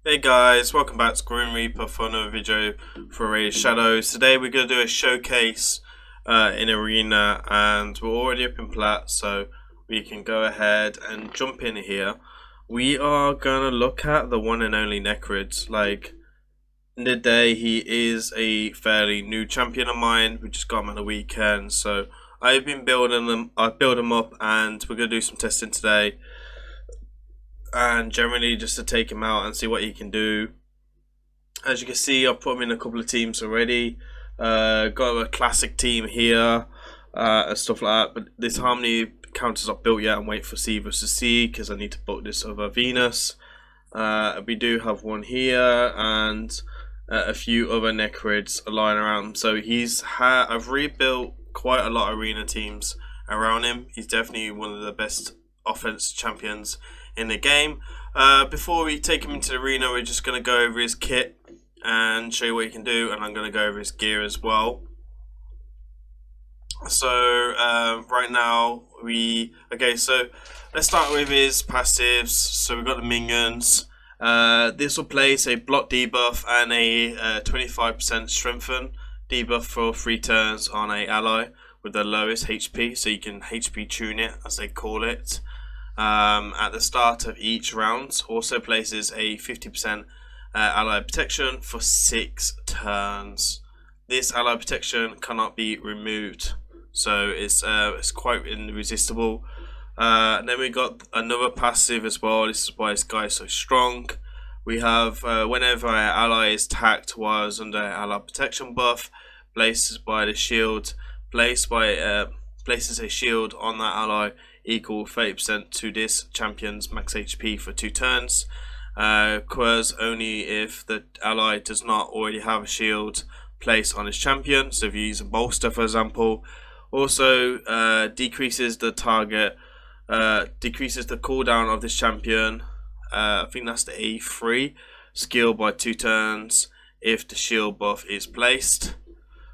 Hey guys, welcome back to Grim Reaper for another video for Raidshadowlegends. Today we're going to do a showcase in Arena, and we're already up in plat, so we can go ahead and jump in here. We are going to look at the one and only Nekhret. Like, in the day, he is a fairly new champion of mine. We just got him on the weekend, so I've been building them. I built him up, and we're going to do some testing today. And generally just to take him out and see what he can do. As you can see, I've put him in a couple of teams already. Got a classic team here and stuff like that. But there's how many counters not built yet. I'm waiting for C versus C because I need to book this over Venus. We do have one here and a few other Nechreds lying around. So I've rebuilt quite a lot of arena teams around him. He's definitely one of the best offense champions in the game. Before we take him into the arena, we're just going to go over his kit and show you what he can do, and I'm going to go over his gear as well. So right now so let's start with his passives. So we've got the minions. This will place a block debuff and a 25% strengthen debuff for 3 turns on a ally with the lowest HP, so you can HP tune it, as they call it. At the start of each round, also places a 50% ally protection for 6 turns. This ally protection cannot be removed, so it's quite irresistible. And then we got another passive as well. This is why this guy is so strong. We have whenever an ally is attacked while under ally protection buff, places a shield on that ally equal 30% to this champion's max HP for 2 turns. Occurs only if the ally does not already have a shield placed on his champion. So if you use a bolster, for example. Also decreases the cooldown of this champion. I think that's the A3 skill by 2 turns if the shield buff is placed.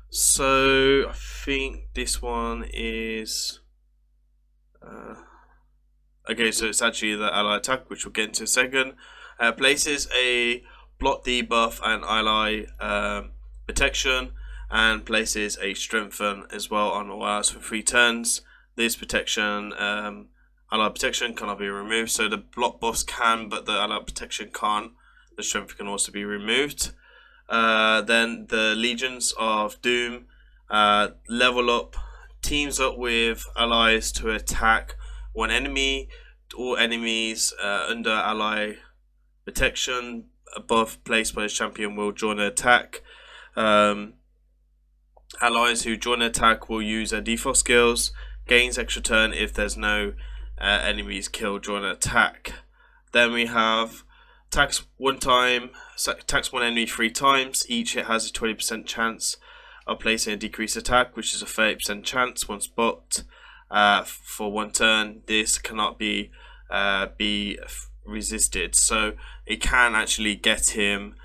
So I think this one is okay, so it's actually the ally attack, which we'll get into in a second. Places a block debuff and ally protection, and places a strengthen as well on all allies for 3 turns. This protection, ally protection, cannot be removed. So the block buffs can, but the ally protection can't. The strength can also be removed. Then the Legions of Doom level up. Teams up with allies to attack one enemy. All enemies under ally protection above placed by the champion will join the attack. Allies who join the attack will use their default skills. Gains extra turn if there's no enemies killed during an attack. Then we have attacks one enemy 3 times. Each hit has a 20% chance of placing a decreased attack, which is a 30% chance once booked for 1 turn. This cannot be resisted, so it can actually get him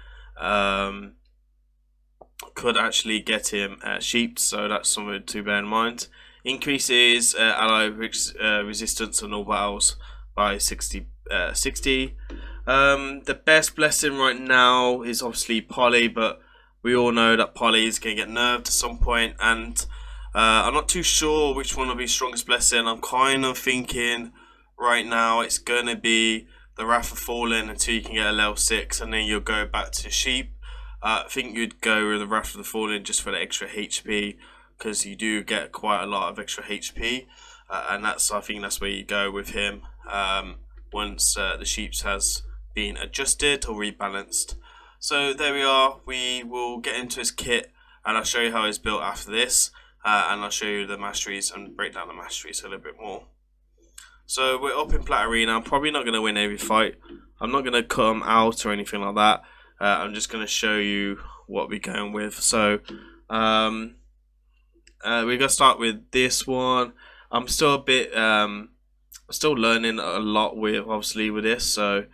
sheep, so that's something to bear in mind. Increases ally resistance on all battles by 60. The best blessing right now is obviously Polly, but we all know that Polly is going to get nerfed at some point, and I'm not too sure which one will be strongest blessing. I'm kind of thinking right now it's going to be the Wrath of Fallen until you can get a level 6, and then you'll go back to sheep. I think you'd go with the Wrath of the Fallen just for the extra HP, because you do get quite a lot of extra HP, and I think that's where you go with him once the sheeps has been adjusted or rebalanced. So there we are. We will get into his kit, and I'll show you how it's built after this, and I'll show you the masteries and break down the masteries a little bit more. So we're up in plat arena. I'm probably not going to win every fight. I'm not going to cut them out or anything like that. I'm just going to show you what we're going with. So we're going to start with this one. I'm still a bit still learning a lot with this. So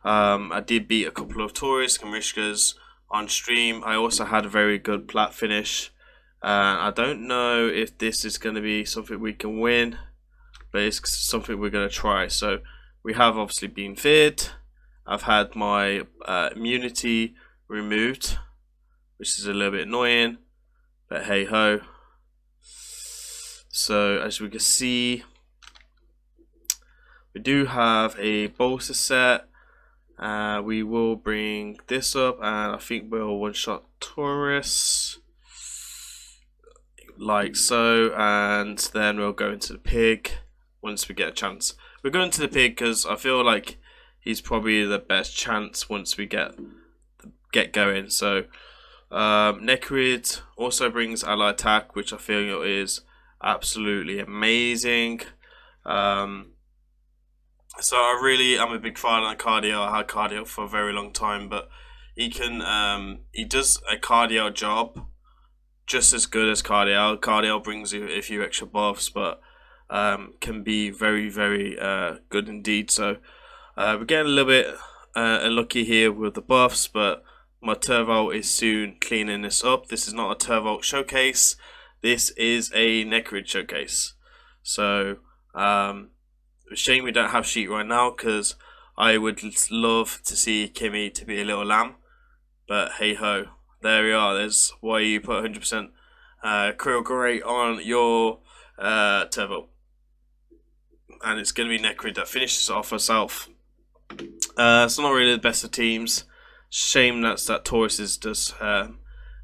I did beat a couple of tourists and Rishkas on stream. I also had a very good plat finish. I don't know if this is going to be something we can win, but it's something we're going to try. So we have obviously been feared. I've had my immunity removed, which is a little bit annoying, but hey ho. So as we can see, we do have a bolster set. We will bring this up, and I think we'll one-shot Taurus like so, and then we'll go into the pig once we get a chance. We're going to the pig because I feel like he's probably the best chance once we get going. So Nekhret also brings ally attack, which I feel is absolutely amazing. So I'm a big fan of cardio. I had cardio for a very long time, but he does a cardio job just as good as cardio. Cardio brings you a few extra buffs, but can be very, very good indeed. So we're getting a little bit unlucky here with the buffs, but my Turvolt is soon cleaning this up. This is not a Turvolt showcase. This is a Nekhret showcase. So shame we don't have Sheet right now, because I would love to see Kimmy to be a little lamb. But hey ho, there we are. There's why you put 100% critical rate on your Turvolt. And it's going to be Nekhret that finishes off herself. It's not really the best of teams. Shame that Taurus is just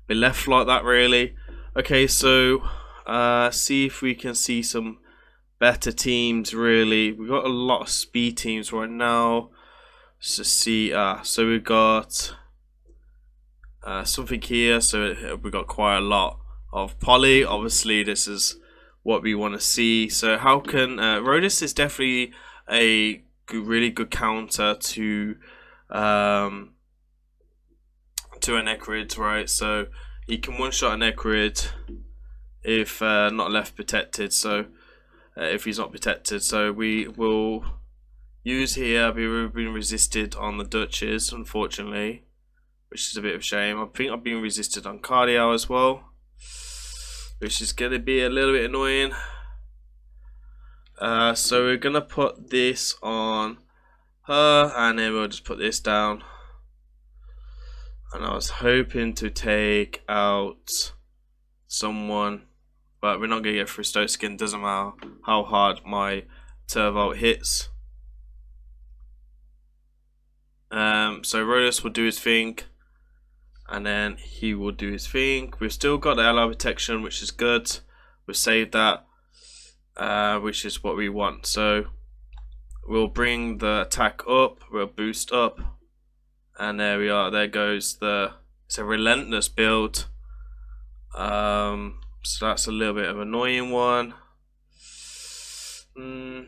be left like that, really. Okay, so see if we can see some better teams. Really, we've got a lot of speed teams right now. So see, so we've got something here. So we got quite a lot of poly. Obviously, this is what we want to see. So how can Rodus is definitely a really good counter to a Nekhret, right? So he can one-shot a Nekhret if not left protected. So if he's not protected, so we will use here. We've been resisted on the Duchess, unfortunately, which is a bit of a shame. I think I've been resisted on Cardio as well, which is going to be a little bit annoying. So we're going to put this on her, and then we'll just put this down. And I was hoping to take out someone, but we're not going to get through Stoke Skin. Doesn't matter how hard my Turvolt hits. So Rodus will do his thing, and then he will do his thing. We've still got the ally protection, which is good. We've saved that, which is what we want. So we'll bring the attack up, we'll boost up, and there we are. There goes it's a relentless build. So that's a little bit of an annoying one. I'm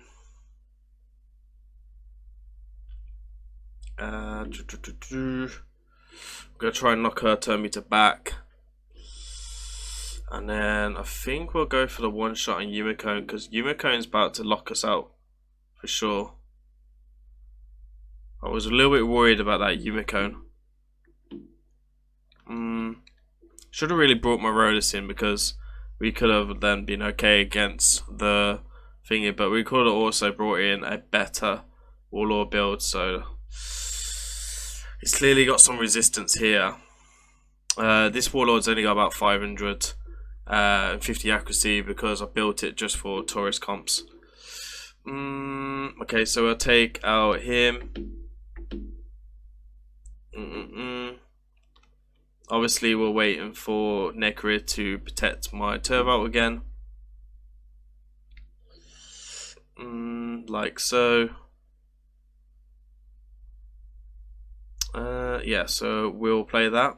gonna try and knock her turn meter back, and then I think we'll go for the one shot on Yumiko, because Yumiko's about to lock us out for sure. I was a little bit worried about that Yumiko. Should have really brought my Rodus in, because we could have then been okay against the thingy, but we could have also brought in a better Warlord build. So it's clearly got some resistance here. This Warlord's only got about 550 accuracy, because I built it just for Taurus comps. Okay, so we'll take out him. Obviously, we're waiting for Nekhret to protect my Turvolt again. Like so. Yeah, so we'll play that.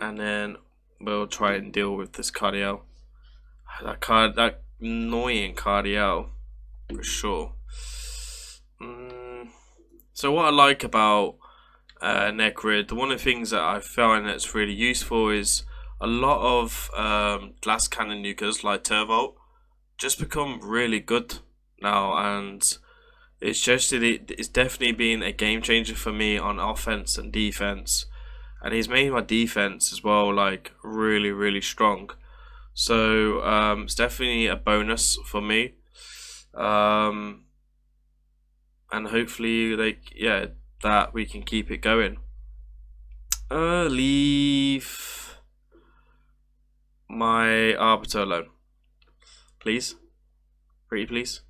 And then we'll try and deal with this Cardio. That annoying Cardio, for sure. So what I like about Nekhret, one of the things that I find that's really useful is a lot of glass cannon nukers like Turvolt just become really good now, and it's definitely been a game changer for me on offense and defense, and he's made my defense as well like really, really strong. So it's definitely a bonus for me. and hopefully that we can keep it going. Leave my arbiter alone, please. Pretty please.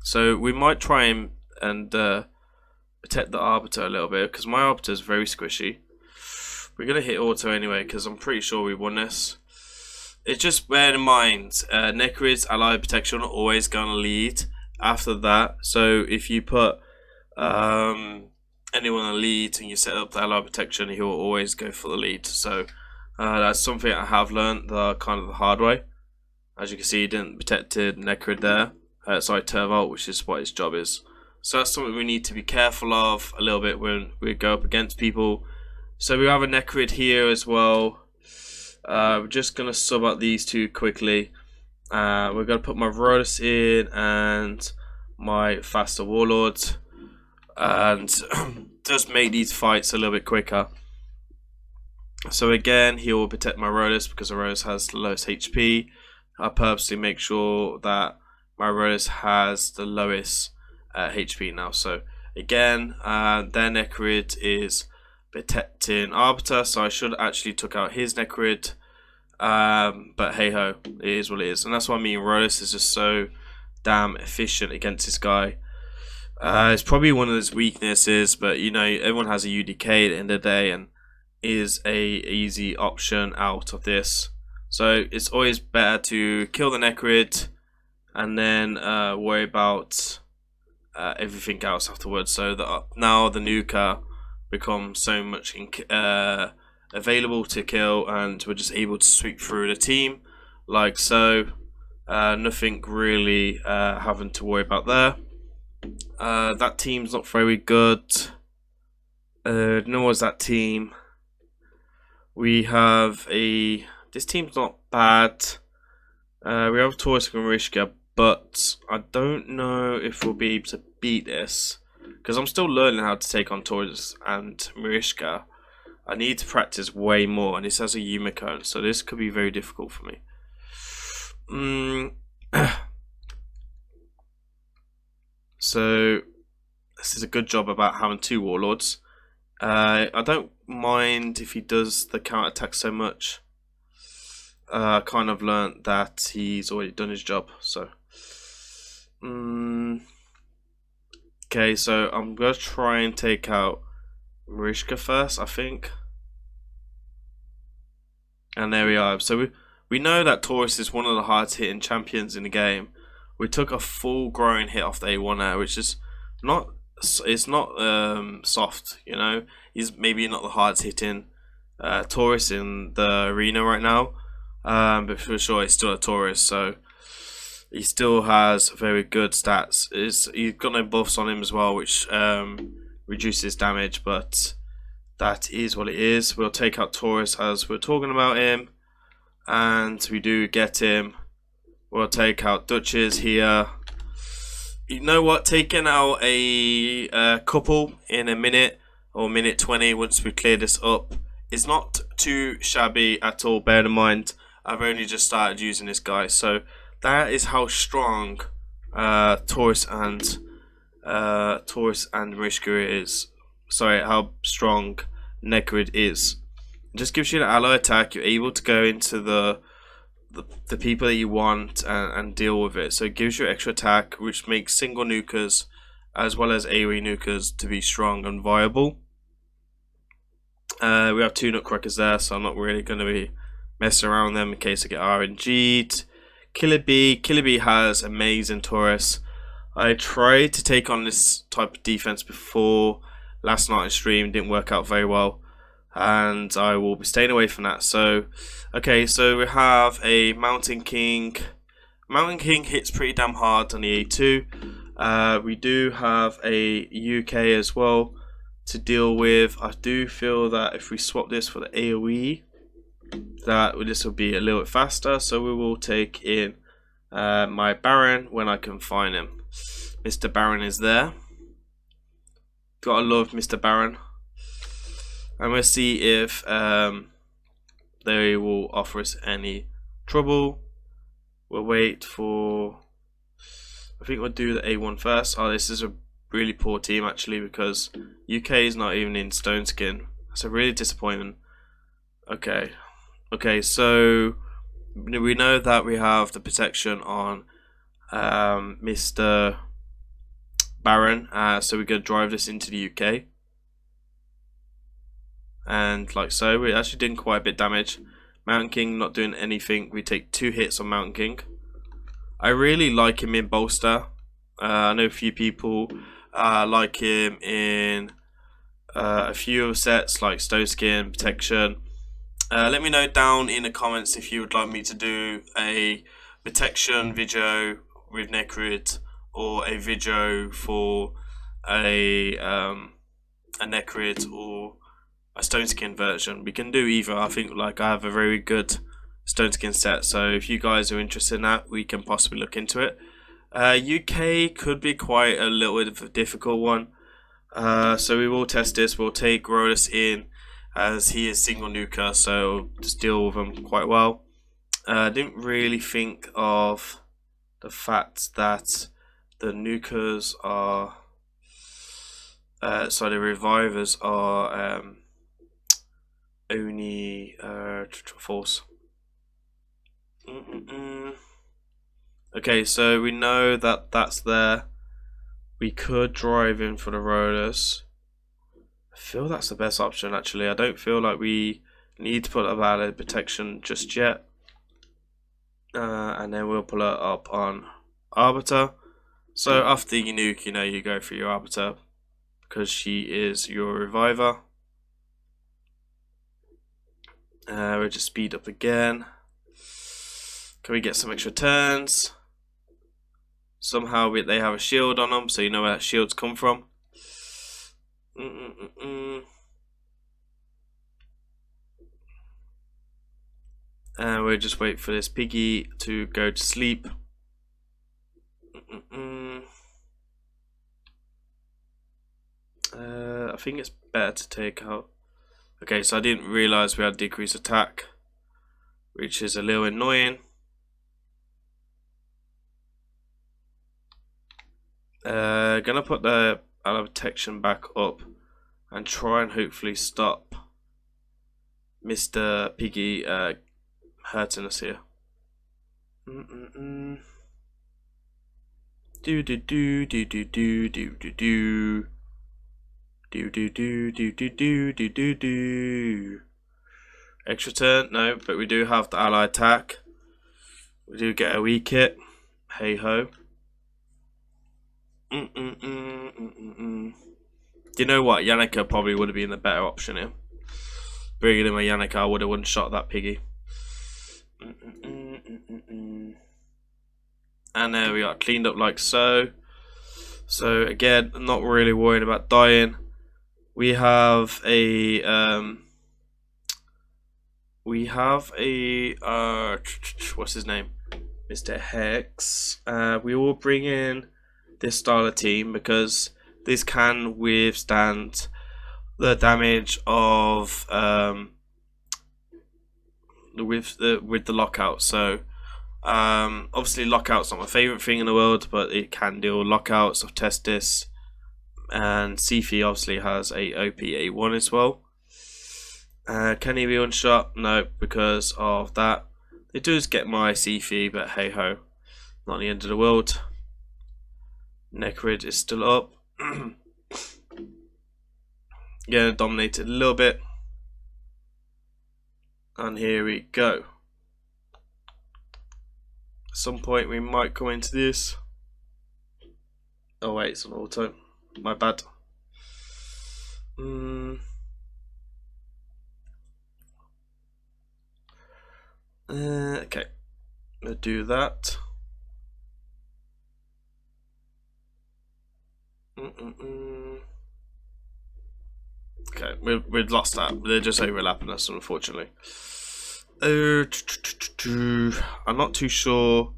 So we might try and protect the arbiter a little bit, because my arbiter is very squishy. We're gonna hit auto anyway, because I'm pretty sure we won this. It's just bear in mind, Nekhret's ally protection always gonna lead after that. So if you put anyone on lead and you set up the ally protection, he will always go for the lead. So that's something I have learned the hard way. As you can see, he didn't protected Nekhret there. Sorry, Turvolt, which is what his job is. So that's something we need to be careful of a little bit when we go up against people. So we have a Nekhret here as well. We're just gonna sub out these two quickly. We're gonna put my Rodus in and my faster warlords, and just make these fights a little bit quicker. So again, he will protect my Rodus because the Rodus has the lowest HP. I purposely make sure that my Rodus has the lowest HP now. So again, their Nekhret is protecting Arbiter, so I should actually took out his Nekhret. But hey ho, it is what it is, and that's why me and Rodus is just so damn efficient against this guy. It's probably one of his weaknesses, but you know, everyone has a UDK at the end of the day, and is a easy option out of this. So it's always better to kill the Nekhret and then worry about everything else afterwards. So that now the nuker becomes so much available to kill, and we're just able to sweep through the team like so. Nothing really having to worry about there. That team's not very good. Nor is that team. We have this team's not bad. We have Taurus and Marishka, but I don't know if we'll be able to beat this, because I'm still learning how to take on Taurus and Marishka. I need to practice way more, and this has a Yumiko, so this could be very difficult for me. So this is a good job about having two warlords. I don't mind if he does the counter attack so much. I kind of learnt that he's already done his job. So okay, so I'm gonna try and take out Marishka first, I think. And there we are. So we know that Taurus is one of the hardest hitting champions in the game. We took a full grown hit off the A1 there, which is not, it's not soft, you know. He's maybe not the hardest hitting Taurus in the arena right now, but for sure he's still a Taurus, so he still has very good stats. He's got no buffs on him as well, which reduces damage, but that is what it is. We'll take out Taurus as we're talking about him, and we do get him. We'll take out Duchess here. You know what? Taking out a couple in a minute or minute 20 once we clear this up is not too shabby at all. Bear in mind, I've only just started using this guy, so that is how strong Taurus and Marishka is. Sorry, how strong Nekhret is. It just gives you an ally attack. You're able to go into the people that you want and deal with it. So it gives you extra attack, which makes single nukers as well as AoE nukers to be strong and viable. We have two nutcrackers there, so I'm not really going to be messing around with them in case I get RNG'd. Killer Bee has amazing Taurus. I tried to take on this type of defense before last night on stream, didn't work out very well, and I will be staying away from that. So okay, so we have a Mountain King. Mountain King hits pretty damn hard on the A2. We do have a UK as well to deal with. I do feel that if we swap this for the AoE, that this will be a little bit faster. So we will take in my Baron when I can find him. Mr. Baron is there. Gotta love Mr. Baron. And we'll see if they will offer us any trouble. We'll wait for I think we'll do the A1 first. Oh, this is a really poor team actually, because UK is not even in stone skin. That's a really disappointing. Okay, so we know that we have the protection on Mr. Baron, so we're going to drive this into the UK. And like so, we're actually doing quite a bit of damage. Mountain King not doing anything. We take 2 hits on Mountain King. I really like him in bolster. I know a few people like him in a few sets like Stone Skin, Protection. Let me know down in the comments if you would like me to do a Protection video with Nekhret, or a video for a Nekhret or a Stone Skin version. We can do either. I think like I have a very good Stone Skin set, so if you guys are interested in that, we can possibly look into it. UK could be quite a little bit of a difficult one, so we will test this. We'll take Rodus in, as he is single nuker, so just deal with him quite well. I didn't really think of the fact that the nukers are, the revivers are only false. Okay, so we know that that's there. We could drive in for the Rodus. I feel that's the best option actually. I don't feel like we need to put a valid protection just yet. And then we'll pull it up on Arbiter. So after you nuke, you know, you go for your Arbiter, because she is your reviver. We'll just speed up again. Can we get some extra turns? Somehow they have a shield on them, so you know where that shield's come from. And we'll just wait for this piggy to go to sleep. I think it's better to take out. Okay, so I didn't realise we had decreased attack, which is a little annoying. Gonna put the protection back up and try and hopefully stop Mr. Piggy hurting us here. Do do do do do do do do do. Do do do do do do do do do. Extra turn? No, but we do have the ally attack. We do get a weak hit. Hey ho. You know what? Yannicka probably would have been the better option here. Bringing in my Yannicka, I would have one-shot that piggy. And there we are, cleaned up like so. So again, not really worried about dying. We have a what's his name? Mr. Hex. We will bring in this style of team because this can withstand the damage of with the lockout. So obviously lockout's not my favorite thing in the world, but it can deal lockouts. I've tested this, and Sifi obviously has a OP A1 as well. Can he be one shot? No, because of that. It does get my Sifi, but hey ho, not the end of the world. Nekhret is still up. Yeah, dominated a little bit. And here we go. At some point we might come into this. Oh wait, it's on auto. My bad. Okay, we'll do that. Okay, we've lost that. They're just overlapping us, unfortunately. I'm not too sure.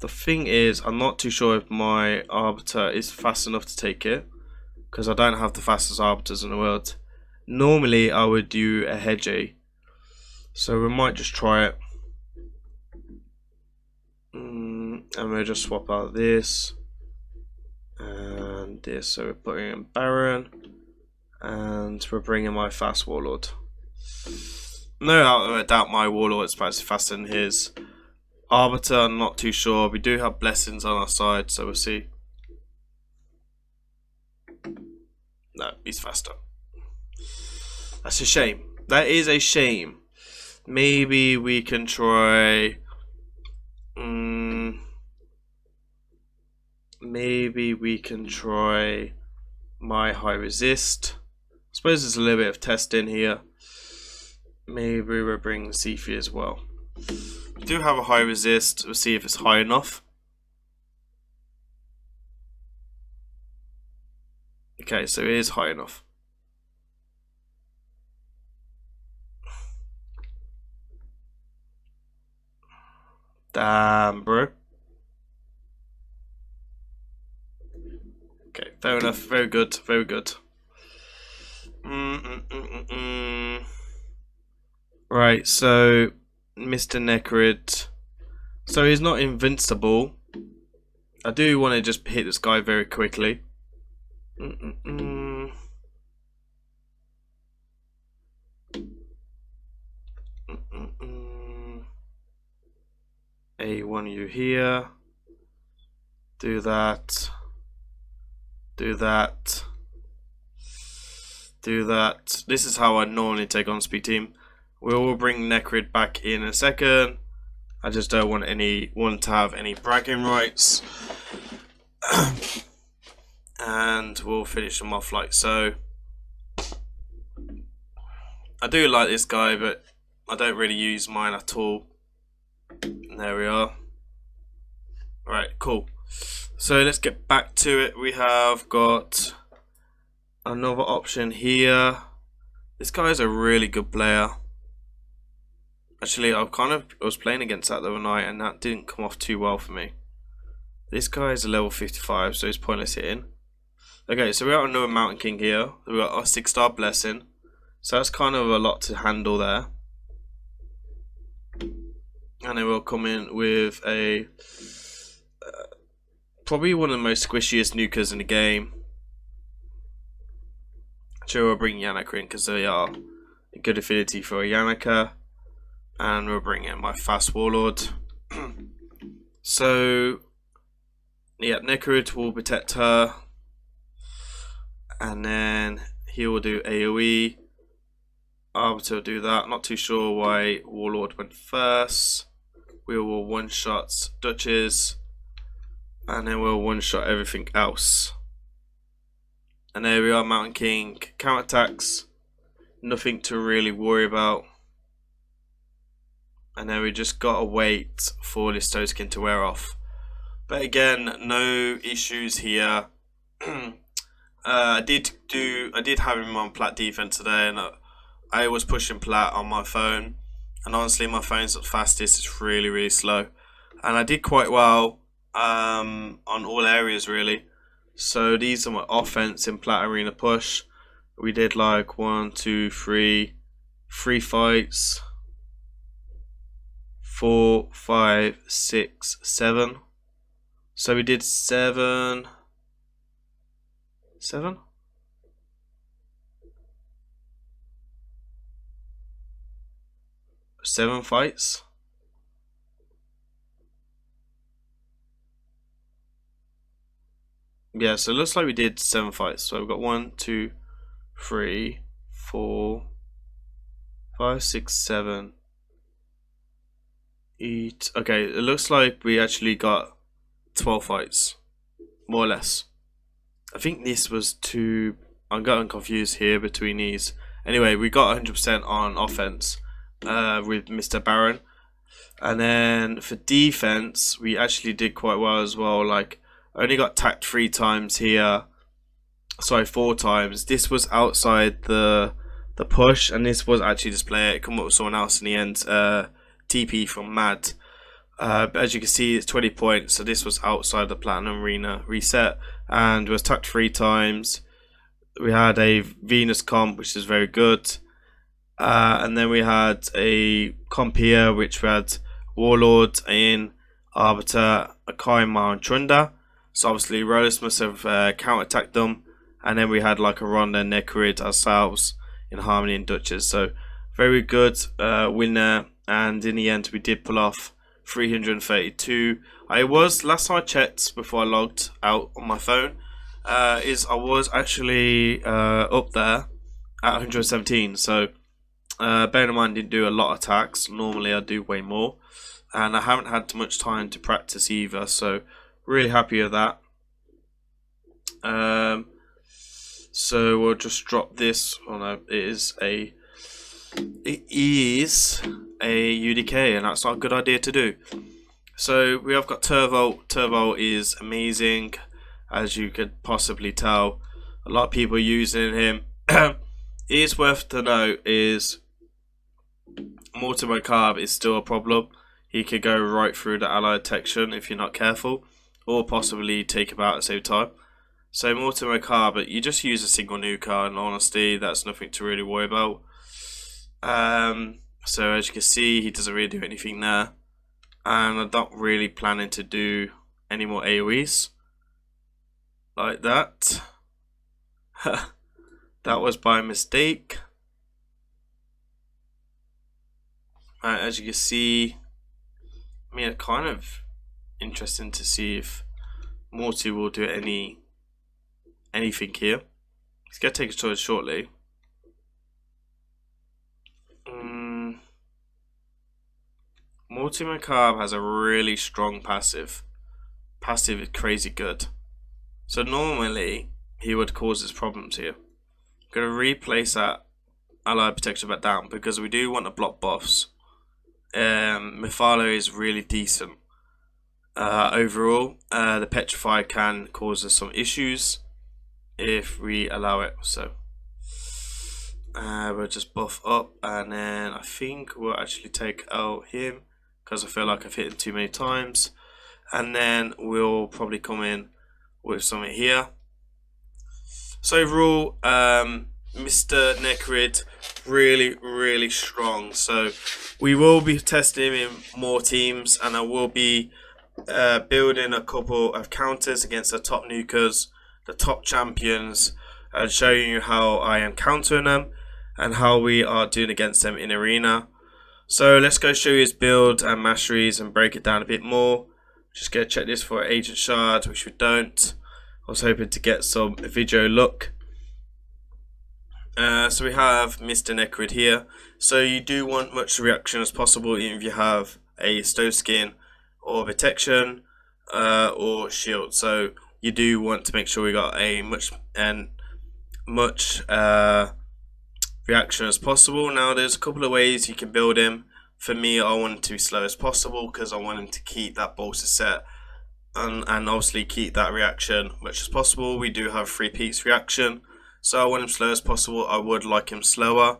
The thing is, I'm not too sure if my Arbiter is fast enough to take it, because I don't have the fastest Arbiters in the world. Normally, I would do a Hedgie, so we might just try it. And we'll just swap out this and this. So we're putting in Baron, and we're bringing my fast Warlord. No doubt my Warlord is perhaps faster than his. Arbiter, I'm not too sure. We do have Blessings on our side, so we'll see. No, he's faster. That's a shame. That is a shame. Maybe we can try... maybe we can try my high resist. I suppose there's a little bit of testing here. Maybe we'll bring Zifi as well. We do have a high resist. We'll see if it's high enough. Okay, so it is high enough. Damn, bro. Okay, fair enough. Very good. Very good. Right, so Mr. Nekhret. So he's not invincible. I do want to just hit this guy very quickly. A1 you here. Do that. Do that. Do that. This is how I normally take on speed team. We will bring Nekhret back in a second. I just don't want to have any bragging rights. And we'll finish them off like so. I do like this guy, but I don't really use mine at all. And there we are. Alright, cool. So let's get back to it. We have got another option here. This guy is a really good player. Actually, I was playing against that the other night, and that didn't come off too well for me. This guy is a level 55, so it's pointless hitting. Okay, so we got another Mountain King here. We got our 6-star Blessing, so that's kind of a lot to handle there. And then we'll come in with a probably one of the most squishiest nukers in the game. Sure, we'll bring Yannick in because they are a good affinity for a Yannick. And we'll bring in my fast Warlord. So, yeah, Nekhret will protect her. And then he will do AoE. Arbiter will do that. Not too sure why Warlord went first. We will one-shot Duchess. And then we'll one-shot everything else. And there we are, Mountain King. Counterattacks. Nothing to really worry about. And then we just gotta wait for this token to wear off. But again, no issues here. I did have him on plat defense today, and I was pushing plat on my phone. And honestly, my phone's not fastest; it's really, really slow. And I did quite well on all areas really. So these are my offense in plat arena push. We did like 1, 2, 3 fights. 4, 5, 6, 7. So we did 7 fights. Yeah, so it looks like we did 7 fights. So we've got 1, 2, 3, 4, 5, 6, 7. Okay, it looks like we actually got 12 fights, more or less. I think this was two. I'm getting confused here between these. Anyway, we got 100% on offense with Mr. Baron, and then for defense, we actually did quite well as well. Like, I only got tacked 3 times here. Sorry, 4 times. This was outside the push, and this was actually just play it. Come up with someone else in the end. TP from Mad. But as you can see, it's 20 points, so this was outside the Platinum Arena reset, and was tacked 3 times. We had a Venus comp, which is very good, and then we had a comp here, which we had Warlord in. Arbiter, Akaima, and Trunda. So obviously Rollis must have counter-attacked them, and then we had like a Ronda, Nekhret ourselves in Harmony and Duchess. So very good winner, and in the end we did pull off 332. I was, last time I checked before I logged out on my phone, I was actually up there at 117. So bear in mind, I didn't do a lot of attacks. Normally I do way more, and I haven't had too much time to practice either. So really happy with that. So we'll just drop this. Oh no, it is a UDK, and that's not a good idea to do. So we have got Turvolt. Turvolt is amazing, as you could possibly tell. A lot of people are using him. It is worth to note is Mortimer Carb is still a problem. He could go right through the ally detection if you're not careful, or possibly take him out at the same time. So Mortimer Carb, but you just use a single nuker, and honesty, that's nothing to really worry about. So as you can see, he doesn't really do anything there, and I'm not really planning to do any more AoEs like that. That was by mistake. As you can see, I mean, it's kind of interesting to see if Morty will do anything here. He's going to take a choice shortly. Morty Macabre has a really strong passive. Passive is crazy good. So normally he would cause us problems here. I'm going to replace that ally protection back down because we do want to block buffs. Mephala is really decent. Overall, the Petrify can cause us some issues if we allow it. So we'll just buff up, and then I think we'll actually take out him because I feel like I've hit him too many times, and then we'll probably come in with something here. So overall, Mr. Nekhret really strong. So we will be testing him in more teams, and I will be building a couple of counters against the top nukers, the top champions, and showing you how I am countering them and how we are doing against them in arena. So let's go show you his build and masteries and break it down a bit more. Just gonna check this for agent shard, which we don't. I was hoping to get some video look. So we have Mr. Nekhret here. So you do want much reaction as possible, even if you have a stove skin or protection or shield. So you do want to make sure we got a much reaction as possible. Now there's a couple of ways you can build him. For me, I want him to be slow as possible because I want him to keep that bolster set and obviously keep that reaction much as possible. We do have 3 peaks reaction, so I want him slow as possible. I would like him slower.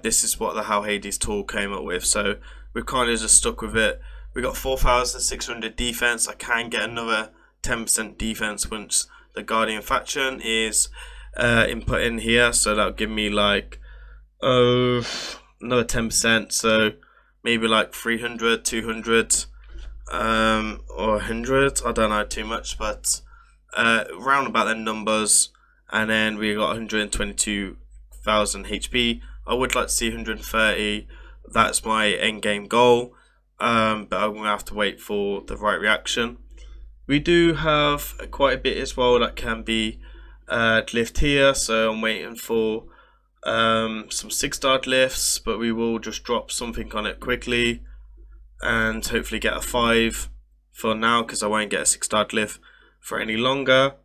This is what the How Hades tool came up with, so we've kind of just stuck with it. We got 4,600 defense. I can get another 10% defense once the Guardian faction is input in here, so that'll give me like another 10%, so maybe like 300, 200 or 100. I don't know too much, but round about the numbers. And then we got 122,000 HP. I would like to see 130. That's my end game goal, but I'm gonna have to wait for the right reaction. We do have quite a bit as well that can be lift here, so I'm waiting for some 6-star lifts, but we will just drop something on it quickly and hopefully get a 5 for now, because I won't get a 6-star lift for any longer.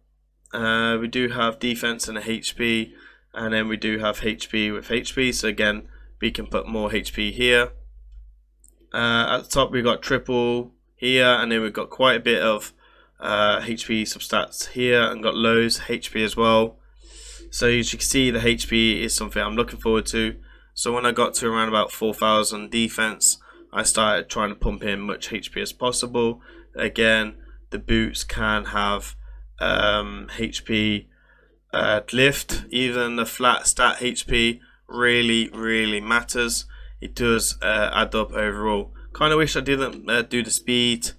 We do have defense and a HP, and then we do have HP with HP, so again we can put more HP here. At the top we've got triple here, and then we've got quite a bit of HP substats here, and got lows HP as well. So as you can see, the HP is something I'm looking forward to. So when I got to around about 4,000 defense, I started trying to pump in much HP as possible. Again, the boots can have HP lift. Even the flat stat HP really matters. It does add up overall. Kind of wish I didn't do the speed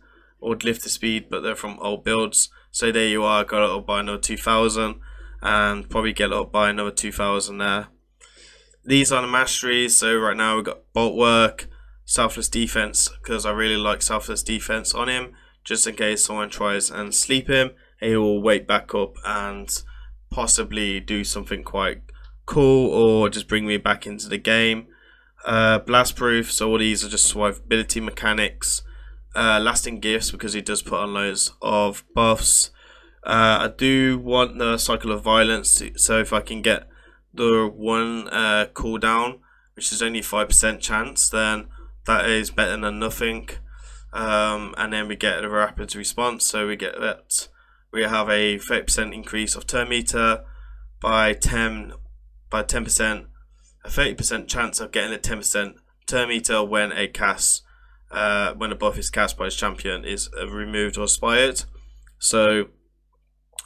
or lift the speed, but they're from old builds. So there you are, got it up by another 2000, and probably get it up by another 2000 there. These are the masteries. So right now we've got bolt work, selfless defense, because I really like selfless defense on him, just in case someone tries and sleep him, he will wake back up and possibly do something quite cool or just bring me back into the game. Blast proof, so all these are just survivability mechanics. Lasting gifts, because he does put on loads of buffs. I do want the cycle of violence, so if I can get the one cooldown, which is only 5% chance, then that is better than nothing. And then we get a rapid response, so we get that we have a 30% increase of turn meter by 10%, a 30% chance of getting a 10% turn meter when a cast when a buff is cast by his champion is removed or expired. So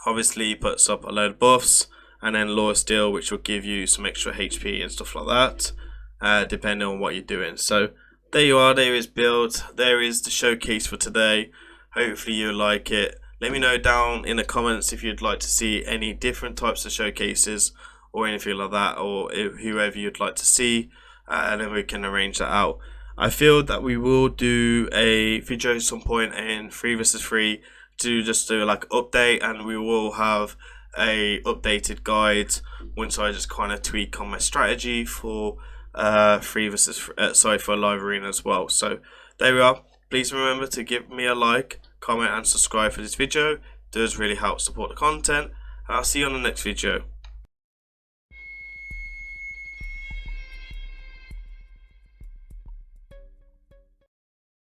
obviously he puts up a load of buffs, and then Law of Steel, which will give you some extra HP and stuff like that, depending on what you're doing. So there you are, there is build, there is the showcase for today. Hopefully you like it. Let me know down in the comments if you'd like to see any different types of showcases or anything like that, or whoever you'd like to see, and then we can arrange that out. I feel that we will do a video at some point in 3 vs 3 to just do like update, and we will have a updated guide once I just kind of tweak on my strategy for 3 vs for live arena as well. So there we are. Please remember to give me a like, comment and subscribe for this video. It does really help support the content, and I'll see you on the next video.